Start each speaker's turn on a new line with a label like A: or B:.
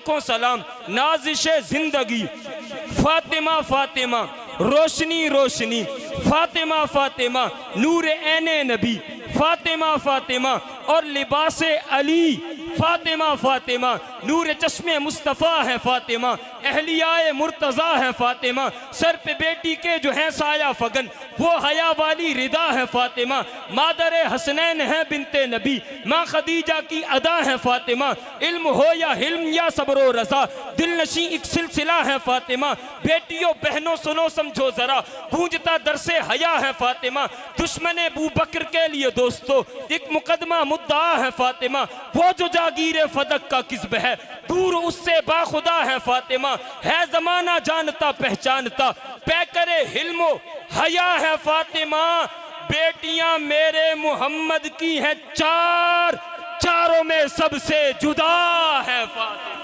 A: को सलाम, नाजिशे जिंदगी फातिमा फातिमा, रोशनी रोशनी फातिमा फातिमा, नूर ऐने नबी फातिमा फातिमा, और लिबासे अली फातिमा फातिमा, नूर चश्मे मुस्तफ़ा है फातिमा, अहलियाए मुर्तज़ा है फातिमा, सर पे बेटी के जो है साया फगन वो हया वाली रिदा है फातिमा, मादर हसनैन है बिनते नबी, माँ खदीजा की अदा है फातिमा, इल्म हो या हिल्म या सब्रो रज़ा, दिल नशी एक सिलसिला है फातिमा, बेटियों बहनों सुनो समझो जरा, गूंजता दर से हया है फातिमा, दुश्मन अबू बकर के लिए दोस्तों एक मुकदमा मुद्दा है फातिमा, वो जो जागीर फदक का किस्ब है दूर उससे बाखुदा है फातिमा, है जमाना जानता पहचानता पैकरे हिल्मो हया है फातिमा, बेटियां मेरे मोहम्मद की हैं चार, चारों में सबसे जुदा है फातिमा।